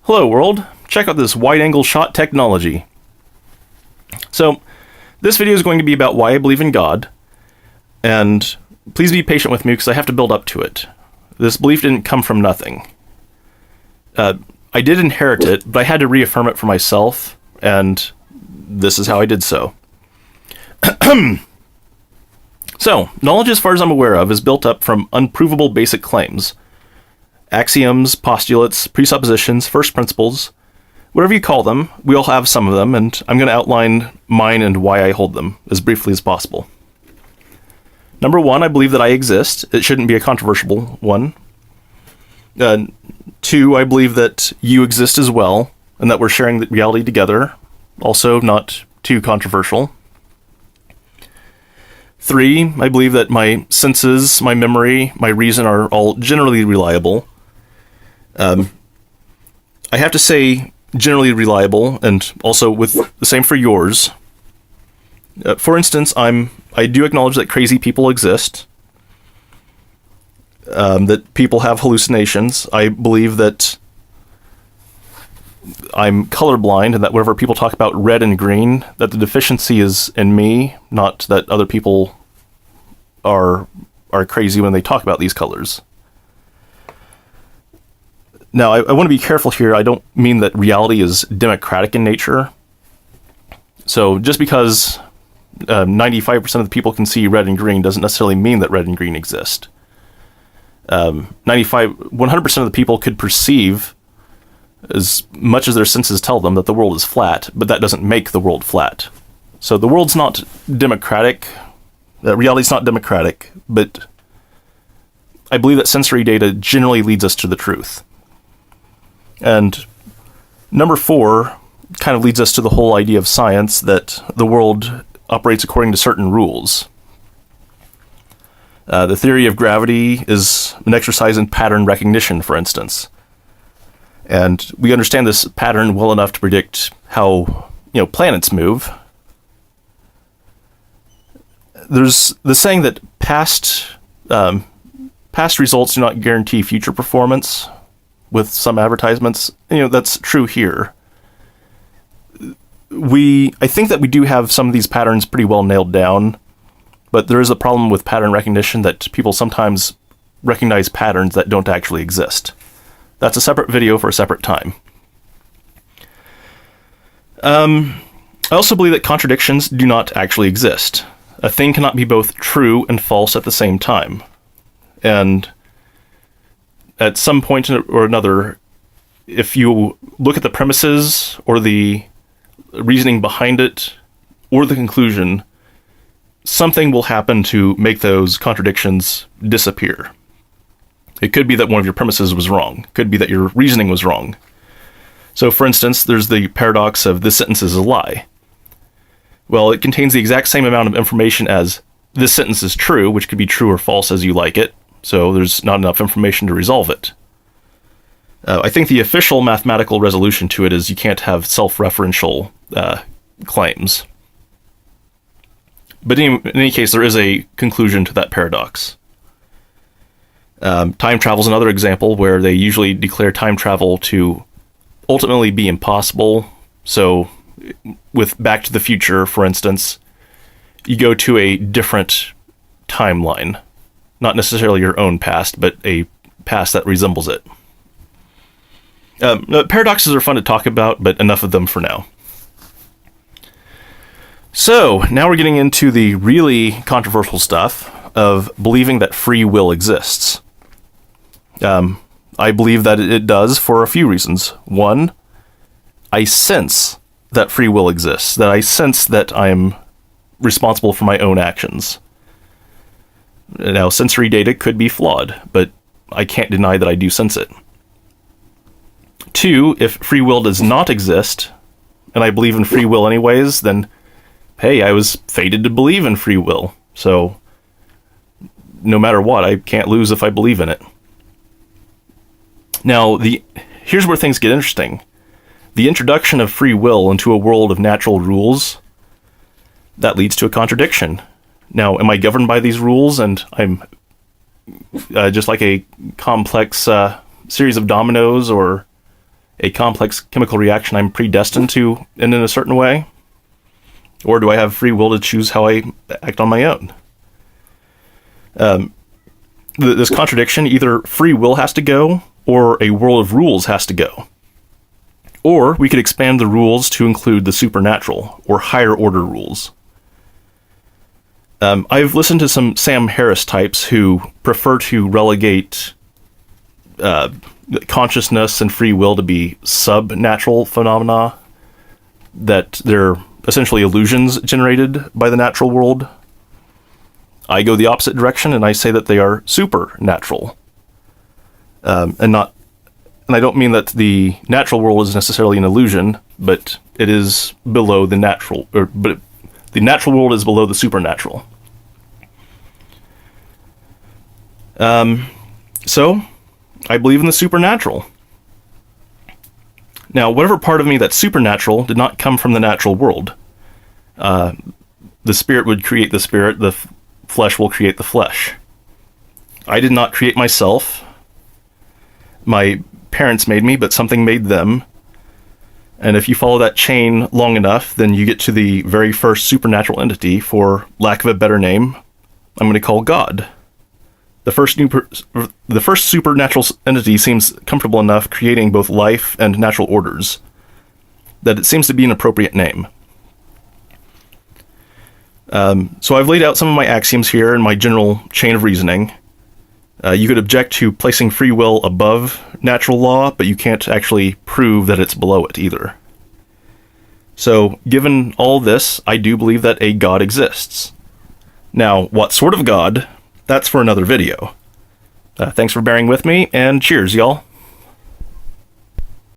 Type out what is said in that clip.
Hello world, check out this wide-angle shot technology. So, this video is going to be about why I believe in God, and please be patient with me because I have to build up to it. This belief didn't come from nothing. I did inherit it, but I had to reaffirm it for myself, and this is how I did so. So, knowledge as far as I'm aware of is built up from unprovable basic claims. Axioms, postulates, presuppositions, first principles, whatever you call them, we all have some of them, and I'm going to outline mine and why I hold them as briefly as possible. Number one, I believe that I exist. It shouldn't be a controversial one. Two, I believe that you exist as well, and that we're sharing the reality together. Also, not too controversial. Three, I believe that my senses, my memory, my reason are all generally reliable. I have to say generally reliable, and also with the same for yours. For instance, I do acknowledge that crazy people exist, that people have hallucinations. I believe that I'm colorblind, and that whenever people talk about red and green, that the deficiency is in me, not that other people are crazy when they talk about these colors. Now, I want to be careful here. I don't mean that reality is democratic in nature. So just because 95% of the people can see red and green doesn't necessarily mean that red and green exist. 100% of the people could perceive, as much as their senses tell them, that the world is flat, but that doesn't make the world flat. So the world's not democratic. Reality's not democratic, but I believe that sensory data generally leads us to the truth. And number four kind of leads us to the whole idea of science, that the world operates according to certain rules. The theory of gravity is an exercise in pattern recognition, for instance. And we understand this pattern well enough to predict how, planets move. There's the saying that past results do not guarantee future performance. With some advertisements, that's true here. I think that we do have some of these patterns pretty well nailed down, but there is a problem with pattern recognition that people sometimes recognize patterns that don't actually exist. That's a separate video for a separate time. I also believe that contradictions do not actually exist. A thing cannot be both true and false at the same time. And at some point or another, if you look at the premises or the reasoning behind it or the conclusion, something will happen to make those contradictions disappear. It could be that one of your premises was wrong. It could be that your reasoning was wrong. So, for instance, there's the paradox of this sentence is a lie. Well, it contains the exact same amount of information as this sentence is true, which could be true or false as you like it. So there's not enough information to resolve it. I think the official mathematical resolution to it is you can't have self-referential claims. But in any case, there is a conclusion to that paradox. Time travel is another example where they usually declare time travel to ultimately be impossible. So with Back to the Future, for instance, you go to a different timeline. Not necessarily your own past, but a past that resembles it. Paradoxes are fun to talk about, but enough of them for now. So, now we're getting into the really controversial stuff of believing that free will exists. I believe that it does for a few reasons. One, I sense that free will exists, that I sense that I'm responsible for my own actions. Now, sensory data could be flawed, but I can't deny that I do sense it. Two, if free will does not exist, and I believe in free will anyways, then, hey, I was fated to believe in free will. So, no matter what, I can't lose if I believe in it. Now, here's where things get interesting. The introduction of free will into a world of natural rules, that leads to a contradiction. Now, am I governed by these rules, and I'm just like a complex series of dominoes, or a complex chemical reaction I'm predestined to end in a certain way? Or do I have free will to choose how I act on my own? This contradiction, either free will has to go, or a world of rules has to go. Or we could expand the rules to include the supernatural, or higher order rules. I've listened to some Sam Harris types who prefer to relegate consciousness and free will to be sub-natural phenomena, that they're essentially illusions generated by the natural world. I go the opposite direction, and I say that they are supernatural. And I don't mean that the natural world is necessarily an illusion, but it is below the natural, but the natural world is below the supernatural. So, I believe in the supernatural. Now, whatever part of me that's supernatural did not come from the natural world. The spirit would create the spirit, the flesh will create the flesh. I did not create myself. My parents made me, but something made them. And if you follow that chain long enough, then you get to the very first supernatural entity, for lack of a better name, I'm going to call God. The first supernatural entity seems comfortable enough creating both life and natural orders that it seems to be an appropriate name. So I've laid out some of my axioms here in my general chain of reasoning. You could object to placing free will above natural law, but you can't actually prove that it's below it either. So, given all this, I do believe that a God exists. Now, what sort of God? That's for another video. Thanks for bearing with me, and cheers, y'all.